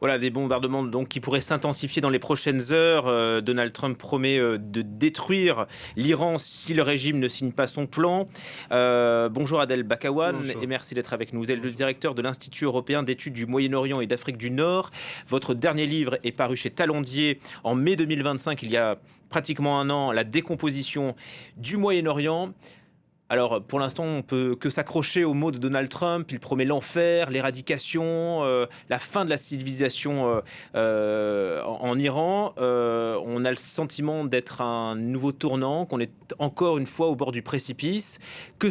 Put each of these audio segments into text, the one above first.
Voilà, des bombardements donc qui pourraient s'intensifier dans les prochaines heures. Donald Trump promet de détruire l'Iran si le régime ne signe pas son plan. Bonjour Adel Bakawan et Bonjour. merci d'être avec nous. Vous êtes le Bonjour. directeur de l'Institut européen d'études du Moyen-Orient et d'Afrique du Nord. Votre dernier livre est paru chez Talandier en mai 2025, il y a pratiquement un an, La décomposition du Moyen-Orient. Alors, pour l'instant, on peut que s'accrocher aux mots de Donald Trump. Il promet l'enfer, l'éradication, la fin de la civilisation en Iran. On a le sentiment d'être un nouveau tournant, qu'on est encore une fois au bord du précipice. Que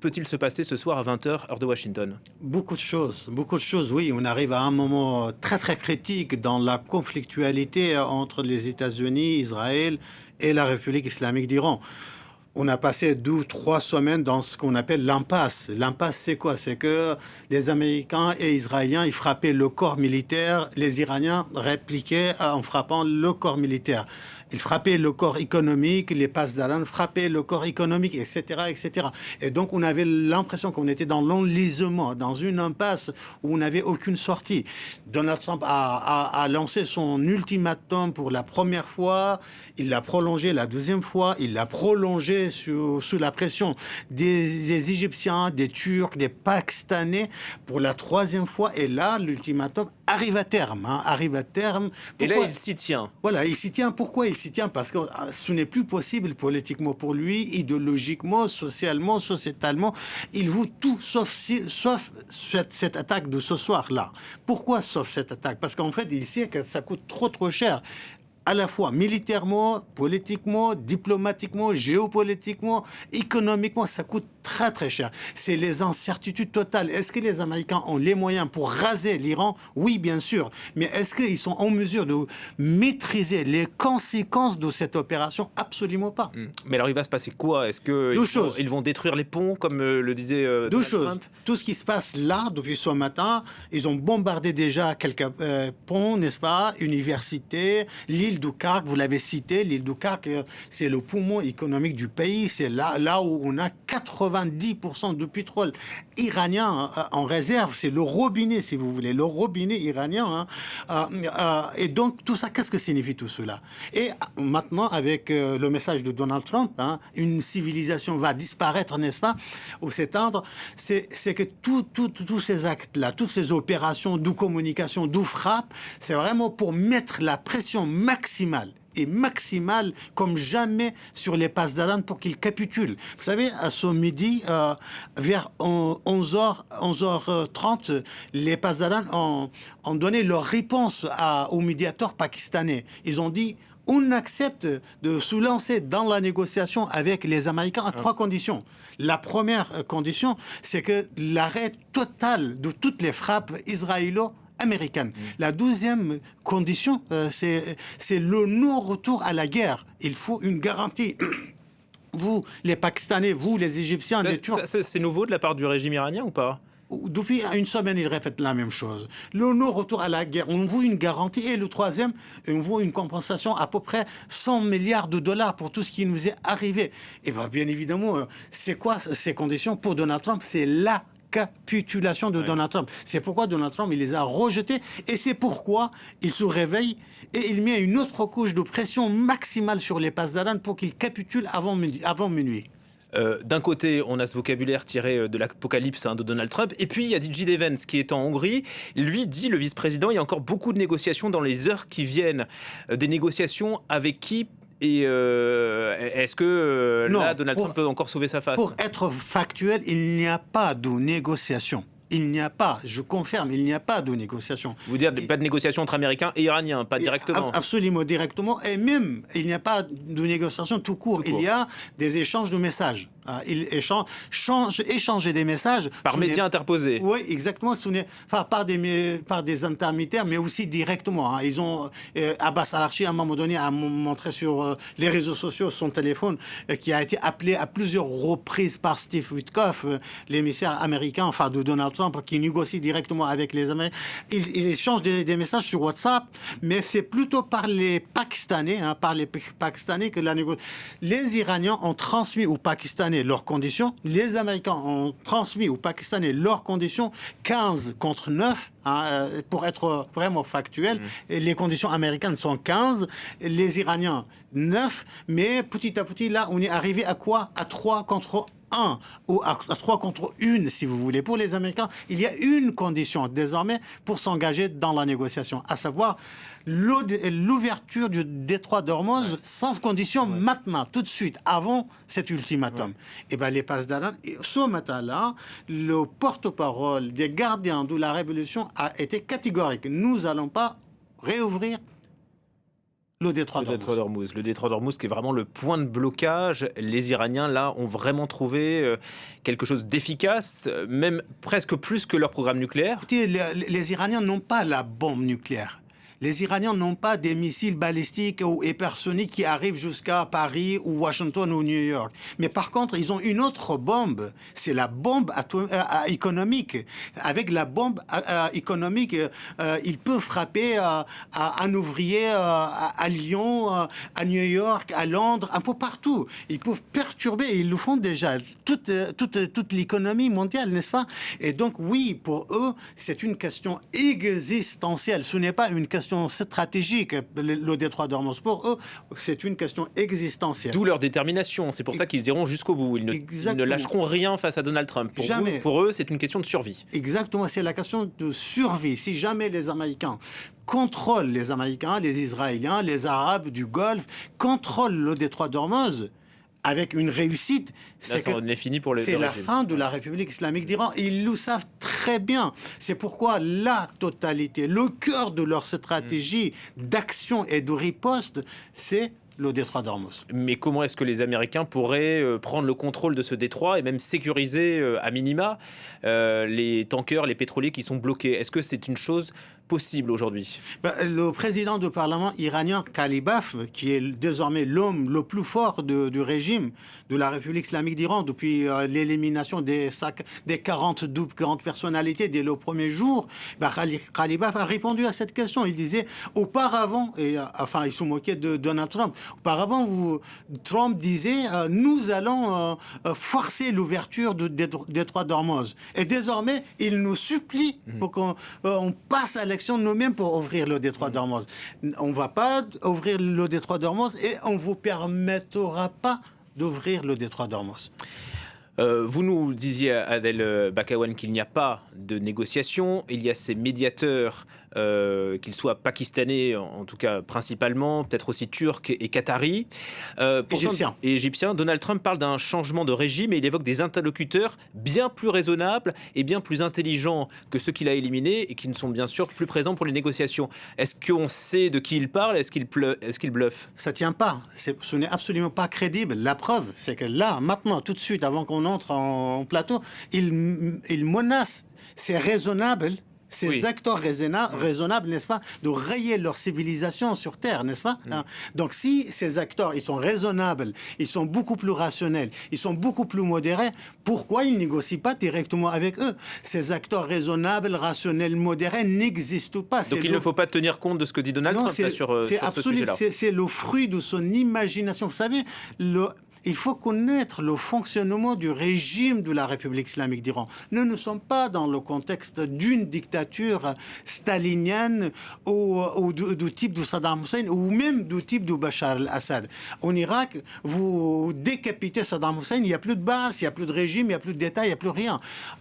peut-il se passer ce soir à 20h, heure de Washington? Beaucoup de choses, oui. On arrive à un moment très très critique dans la conflictualité entre les États-Unis, Israël et la République islamique d'Iran. On a passé 2 ou 3 semaines dans ce qu'on appelle l'impasse. L'impasse, c'est quoi? C'est que les Américains et Israéliens, ils frappaient le corps militaire, les Iraniens répliquaient en frappant le corps militaire. Ils frappaient le corps économique, les Pasdaran frappaient le corps économique, etc., etc. Et donc, on avait l'impression qu'on était dans l'enlisement, dans une impasse où on n'avait aucune sortie. Donald Trump a lancé son ultimatum pour la première fois, il l'a prolongé la deuxième fois, il l'a prolongé sous la pression des Égyptiens, des Turcs, des Pakistanais pour la troisième fois. Et là, l'ultimatum arrive à terme. Arrive à terme. Et là, Pourquoi? il s'y tient. Voilà, il s'y tient. Pourquoi il s'y tient? Parce que ce n'est plus possible politiquement pour lui, idéologiquement, socialement, sociétalement. Il veut tout sauf cette attaque de ce soir-là. Pourquoi sauf cette attaque? Parce qu'en fait, il sait que ça coûte trop cher. À la fois militairement, politiquement, diplomatiquement, géopolitiquement, économiquement, ça coûte très cher. C'est les incertitudes totales. Est-ce que les Américains ont les moyens pour raser l'Iran? Oui, bien sûr. Mais est-ce qu'ils sont en mesure de maîtriser les conséquences de cette opération? Absolument pas. Mais alors, il va se passer quoi? Est-ce qu'ils Deux choses. ils vont détruire les ponts, comme le disait Deux Donald choses. Trump? Tout ce qui se passe là, depuis ce matin, ils ont bombardé déjà quelques ponts, n'est-ce pas? Universités, l'île du Kark, vous l'avez cité, l'île du Kark, c'est le poumon économique du pays. C'est là où on a 90% de pétrole iranien en réserve. C'est le robinet, si vous voulez, le robinet iranien. Et donc, tout ça, qu'est-ce que signifie tout cela? Et maintenant, avec le message de Donald Trump, une civilisation va disparaître, n'est-ce pas, ou s'éteindre, c'est que tous ces actes-là, toutes ces opérations de communication, de frappe, c'est vraiment pour mettre la pression maximale comme jamais sur les Pasdaran pour qu'ils capitulent. Vous savez, à ce midi, vers 11h30, les Pasdaran ont donné leur réponse au médiateur pakistanais. Ils ont dit: on accepte de se lancer dans la négociation avec les Américains à 3 conditions. La première condition, c'est que l'arrêt total de toutes les frappes israélo-américaines. La deuxième condition, c'est le non-retour à la guerre. Il faut une garantie. Vous, les Pakistanais, vous, les Égyptiens, les Turcs... C'est nouveau de la part du régime iranien ou pas? Depuis une semaine, ils répètent la même chose. Le non-retour à la guerre, on veut une garantie. Et le troisième, on veut une compensation à peu près 100 milliards de dollars pour tout ce qui nous est arrivé. Et bien évidemment, c'est quoi ces conditions pour Donald Trump? C'est la capitulation de Donald Trump. C'est pourquoi Donald Trump, il les a rejetés. Et c'est pourquoi il se réveille et il met une autre couche de pression maximale sur les Pasdaran pour qu'ils capitulent avant minuit. D'un côté, on a ce vocabulaire tiré de l'apocalypse de Donald Trump, et puis il y a DJ Vance qui est en Hongrie. Lui dit, le vice-président, il y a encore beaucoup de négociations dans les heures qui viennent. Des négociations avec qui? Et est-ce que là, Donald Trump peut encore sauver sa face? Pour être factuel, il n'y a pas de négociation. Il n'y a pas, je confirme, il n'y a pas de négociation. Vous dire pas de négociation entre Américains et Iraniens, pas directement? Absolument directement. Et même, il n'y a pas de négociation tout court. Il y a des échanges de messages. Ils échanger des messages. Par médias interposés. Oui, exactement. Par des intermédiaires, mais aussi directement. Ils ont, Abbas al-Archi, à un moment donné, a montré sur les réseaux sociaux son téléphone qui a été appelé à plusieurs reprises par Steve Witkoff, l'émissaire américain, de Donald Trump, qui négocie directement avec les Américains. Ils échangent des messages sur WhatsApp, mais c'est plutôt par les Pakistanais, que la négociation. Les Iraniens ont transmis aux Pakistanais Pakistanais leurs conditions, les Américains ont transmis aux Pakistanais leurs conditions, 15 contre 9, pour être vraiment factuel. Les conditions américaines sont 15, les Iraniens 9, mais petit à petit, là, on est arrivé à quoi? À 3 contre 1, ou à 3 contre 1, si vous voulez. Pour les Américains, il y a une condition désormais pour s'engager dans la négociation, à savoir l'ouverture du détroit d'Ormuz sans condition maintenant, tout de suite, avant cet ultimatum. Et bien les Pasdaran, ce matin-là, le porte-parole des gardiens de la révolution a été catégorique. Nous n'allons pas réouvrir le détroit d'Ormuz. Le détroit d'Ormuz qui est vraiment le point de blocage. Les Iraniens, là, ont vraiment trouvé quelque chose d'efficace, même presque plus que leur programme nucléaire. Écoutez, les Iraniens n'ont pas la bombe nucléaire. Les Iraniens n'ont pas des missiles balistiques ou hypersoniques qui arrivent jusqu'à Paris ou Washington ou New York. Mais par contre, ils ont une autre bombe. C'est la bombe économique. Avec la bombe économique, ils peuvent frapper un ouvrier à Lyon, à New York, à Londres, un peu partout. Ils peuvent perturber, ils le font déjà, toute l'économie mondiale, n'est-ce pas? Et donc, oui, pour eux, c'est une question existentielle. Ce n'est pas une question stratégique, le détroit d'Ormuz. Pour eux, c'est une question existentielle. D'où leur détermination. C'est pour ça qu'ils iront jusqu'au bout. Ils ne lâcheront rien face à Donald Trump. Pour eux, c'est une question de survie. Exactement, c'est la question de survie. Si jamais les Américains contrôlent, les Américains, les Israéliens, les Arabes du Golfe, contrôlent le détroit d'Ormuz, avec une réussite, c'est la fin de la République islamique d'Iran. Ils le savent très bien. C'est pourquoi la totalité, le cœur de leur stratégie d'action et de riposte, c'est le détroit d'Ormuz. Mais comment est-ce que les Américains pourraient prendre le contrôle de ce détroit et même sécuriser à minima les tankers, les pétroliers qui sont bloqués? Est-ce que c'est une chose possible aujourd'hui? Le président du Parlement iranien, Kalibaf, qui est désormais l'homme le plus fort du régime de la République islamique d'Iran depuis l'élimination des 42 grandes personnalités dès le premier jour, Kalibaf a répondu à cette question. Il disait auparavant, il se moquait de Donald Trump, auparavant, Trump disait nous allons forcer l'ouverture du détroit d'Ormuz. Et désormais, il nous supplie pour qu'on passe à l'action nous-mêmes pour ouvrir le détroit d'Ormuz. On ne va pas ouvrir le détroit d'Ormuz et on ne vous permettra pas d'ouvrir le détroit d'Ormuz. Vous nous disiez, Adel Bakawan, qu'il n'y a pas de négociation. Il y a ces médiateurs, qu'ils soient pakistanais, en tout cas principalement, peut-être aussi turcs et qataris. Égyptiens. Donald Trump parle d'un changement de régime et il évoque des interlocuteurs bien plus raisonnables et bien plus intelligents que ceux qu'il a éliminés et qui ne sont bien sûr plus présents pour les négociations. Est-ce qu'on sait de qui il parle? Est-ce qu'il bluffe? Ça ne tient pas. Ce n'est absolument pas crédible. La preuve, c'est que là, maintenant, tout de suite, avant qu'on entre en plateau, il menace. C'est raisonnable. Ces acteurs raisonnables, n'est-ce pas, de rayer leur civilisation sur Terre, n'est-ce pas? Donc si ces acteurs, ils sont raisonnables, ils sont beaucoup plus rationnels, ils sont beaucoup plus modérés, pourquoi ils ne négocient pas directement avec eux? Ces acteurs raisonnables, rationnels, modérés n'existent pas. Donc il ne faut pas tenir compte de ce que dit Donald Trump sur ce sujet-là. C'est le fruit de son imagination. Vous savez, il faut connaître le fonctionnement du régime de la République islamique d'Iran. Nous ne sommes pas dans le contexte d'une dictature stalinienne ou du type de Saddam Hussein ou même du type de Bachar al-Assad. En Irak, vous décapitez Saddam Hussein, il n'y a plus de base, il n'y a plus de régime, il n'y a plus de d'État, il n'y a plus rien.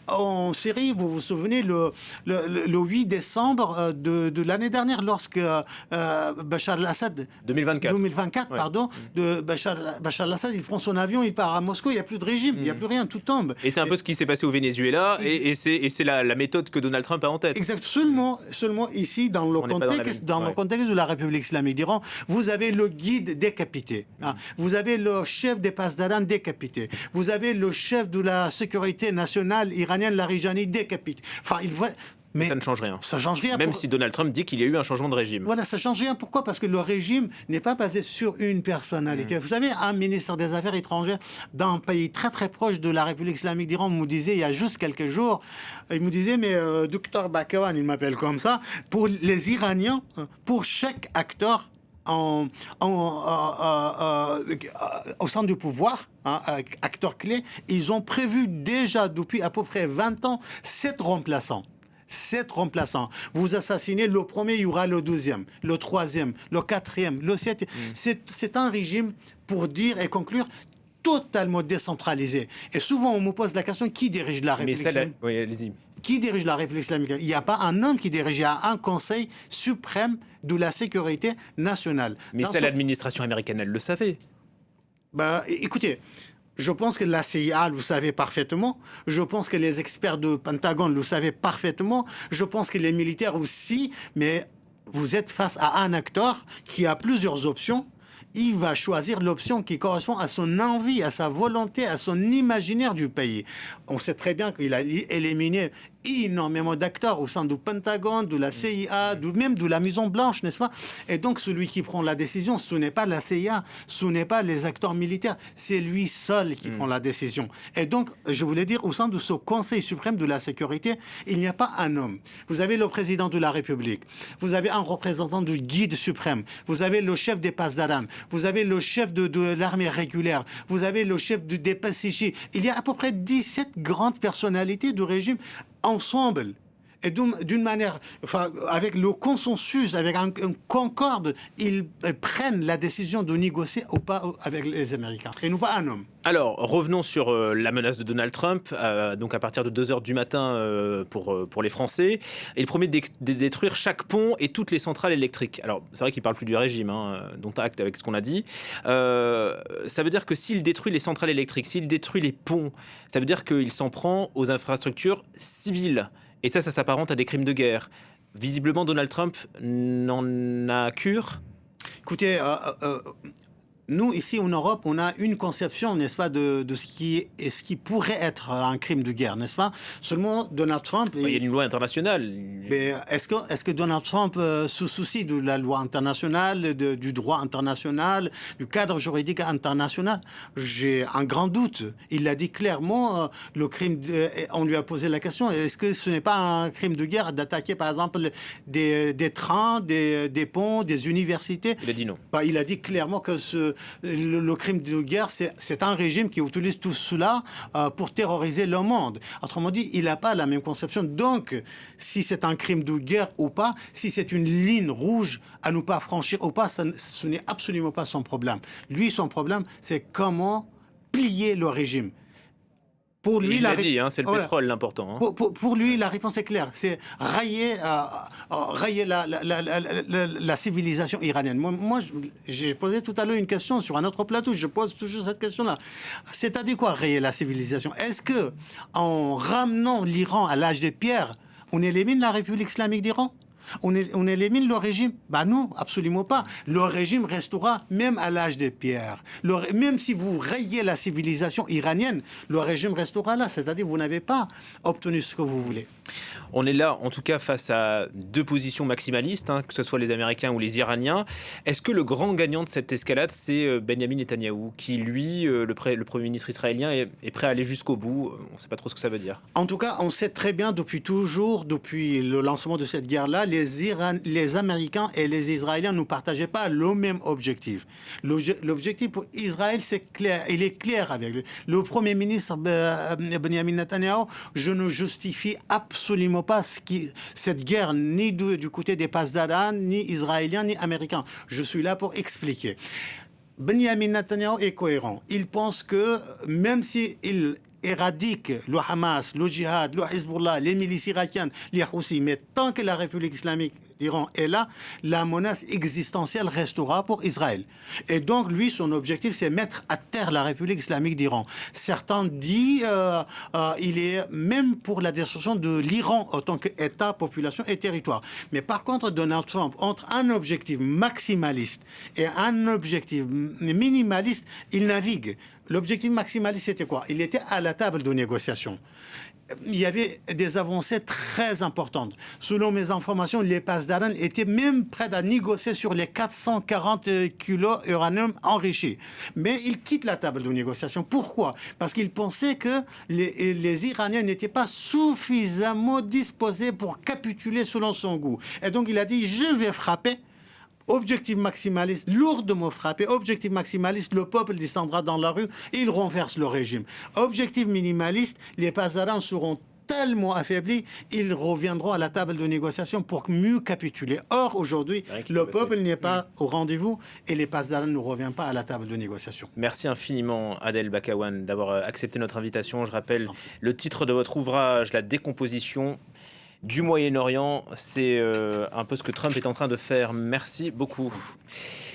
En Syrie, vous vous souvenez, le 8 décembre de l'année dernière, lorsque Bachar al-Assad... 2024, pardon, de Bachar al-Assad, il prend son avion, il part à Moscou, il n'y a plus de régime, il n'y a plus rien, tout tombe. Et c'est un peu ce qui s'est passé au Venezuela, et c'est la méthode que Donald Trump a en tête. Exact. Seulement ici, dans le contexte de la République islamique d'Iran, vous avez le guide décapité. Vous avez le chef des Pasdaran décapité. Vous avez le chef de la sécurité nationale iranienne, Larijani, décapité. Mais ça ne change rien. Ça change rien. Même si Donald Trump dit qu'il y a eu un changement de régime. Voilà, ça change rien. Pourquoi? Parce que le régime n'est pas basé sur une personnalité. Vous savez, un ministre des Affaires étrangères d'un pays très très proche de la République islamique d'Iran me disait il y a juste quelques jours, il me disait mais Dr Bakawan, il m'appelle comme ça, pour les Iraniens, pour chaque acteur au centre du pouvoir, acteurs clés, ils ont prévu déjà depuis à peu près 20 ans 7 remplaçants. 7 remplaçants. Vous assassinez le premier, il y aura le 12e, le 3e, le 4e, le 7e. C'est un régime, pour dire et conclure, totalement décentralisé. Et souvent, on me pose la question, qui dirige la République islamique ? Oui, allez-y. Qui dirige la République islamique ? Il n'y a pas un homme qui dirige, il y a un conseil suprême de la sécurité nationale. Mais ça, l'administration américaine, elle le savait. Écoutez, je pense que la CIA le savait parfaitement. Je pense que les experts du Pentagone le savaient parfaitement. Je pense que les militaires aussi. Mais vous êtes face à un acteur qui a plusieurs options. Il va choisir l'option qui correspond à son envie, à sa volonté, à son imaginaire du pays. On sait très bien qu'il a éliminé énormément d'acteurs au sein du Pentagone, de la CIA, même de la Maison Blanche, n'est-ce pas ? Et donc, celui qui prend la décision, ce n'est pas la CIA, ce n'est pas les acteurs militaires, c'est lui seul qui prend la décision. Et donc, je voulais dire, au sein de ce Conseil suprême de la sécurité, il n'y a pas un homme. Vous avez le président de la République, vous avez un représentant du guide suprême, vous avez le chef des Pasdaran, vous avez le chef de l'armée régulière, vous avez le chef des PSJ. Il y a à peu près 17 grandes personnalités du régime ensemble. Et d'une manière, avec le consensus, avec un concorde, ils prennent la décision de négocier ou pas avec les Américains, et non pas un homme. Alors, revenons sur la menace de Donald Trump, donc à partir de 2h du matin pour les Français. Il promet de détruire chaque pont et toutes les centrales électriques. Alors, c'est vrai qu'il ne parle plus du régime, dont acte avec ce qu'on a dit. Ça veut dire que s'il détruit les centrales électriques, s'il détruit les ponts, ça veut dire qu'il s'en prend aux infrastructures civiles. Et ça s'apparente à des crimes de guerre. Visiblement, Donald Trump n'en a cure. Écoutez, nous, ici en Europe, on a une conception, n'est-ce pas, de ce qui pourrait être un crime de guerre, n'est-ce pas ? Seulement, Donald Trump... Il y a une loi internationale. Mais est-ce que Donald Trump se soucie de la loi internationale, du droit international, du cadre juridique international ? J'ai un grand doute. Il l'a dit clairement, le crime... on lui a posé la question, est-ce que ce n'est pas un crime de guerre d'attaquer, par exemple, des trains, des ponts, des universités ? Il a dit non. Il a dit clairement que le crime de guerre, c'est un régime qui utilise tout cela pour terroriser le monde. Autrement dit, il n'a pas la même conception. Donc, si c'est un crime de guerre ou pas, si c'est une ligne rouge à ne pas franchir ou pas, ce n'est absolument pas son problème. Lui, son problème, c'est comment plier le régime. Pour lui, il l'a dit, c'est le pétrole l'important. Pour lui, la réponse est claire. C'est railler la civilisation iranienne. Moi, j'ai posé tout à l'heure une question sur un autre plateau. Je pose toujours cette question-là. C'est-à-dire quoi, rayer la civilisation ? Est-ce que, en ramenant l'Iran à l'âge des pierres, on élimine la République islamique d'Iran ? On élimine le régime ? Non, absolument pas. Le régime restera même à l'âge des pierres. Même si vous rayez la civilisation iranienne, le régime restera là. C'est-à-dire que vous n'avez pas obtenu ce que vous voulez. On est là, en tout cas, face à deux positions maximalistes, que ce soit les Américains ou les Iraniens. Est-ce que le grand gagnant de cette escalade, c'est Benyamin Netanyahou, qui, lui, le Premier ministre israélien, est prêt à aller jusqu'au bout ? On ne sait pas trop ce que ça veut dire. En tout cas, on sait très bien depuis toujours, depuis le lancement de cette guerre-là, les Américains et les Israéliens ne partageaient pas le même objectif. L'objectif pour Israël, c'est clair. Il est clair avec lui. Le Premier ministre Benyamin Netanyahou, je ne justifie absolument pas cette guerre, ni du côté des Pasdaran, ni israéliens, ni américains. Je suis là pour expliquer. Benyamin Netanyahou est cohérent. Il pense que même s'il éradique le Hamas, le djihad, le Hezbollah, les milices irakiennes, les Houthis, mais tant que la République islamique d'Iran est là, la menace existentielle restera pour Israël. Et donc, lui, son objectif, c'est mettre à terre la République islamique d'Iran. Certains disent il est même pour la destruction de l'Iran en tant qu'État, population et territoire. Mais par contre, Donald Trump, entre un objectif maximaliste et un objectif minimaliste, il navigue. L'objectif maximaliste, c'était quoi ? Il était à la table de négociation. Il y avait des avancées très importantes. Selon mes informations, les Pasdaran étaient même prêts à négocier sur les 440 kilos d'uranium enrichi. Mais ils quittent la table de négociation. Pourquoi ? Parce qu'ils pensaient que les Iraniens n'étaient pas suffisamment disposés pour capituler selon son goût. Et donc, il a dit, je vais frapper Objectif maximaliste, lourdement frappé. Objectif maximaliste, le peuple descendra dans la rue et il renverse le régime. Objectif minimaliste, les Pasdaran seront tellement affaiblis, ils reviendront à la table de négociation pour mieux capituler. Or, aujourd'hui, le peuple n'est pas au rendez-vous et les Pasdaran ne reviennent pas à la table de négociation. Merci infiniment, Adel Bakawan, d'avoir accepté notre invitation. Je rappelle le titre de votre ouvrage, La décomposition du Moyen-Orient. C'est un peu ce que Trump est en train de faire. Merci beaucoup.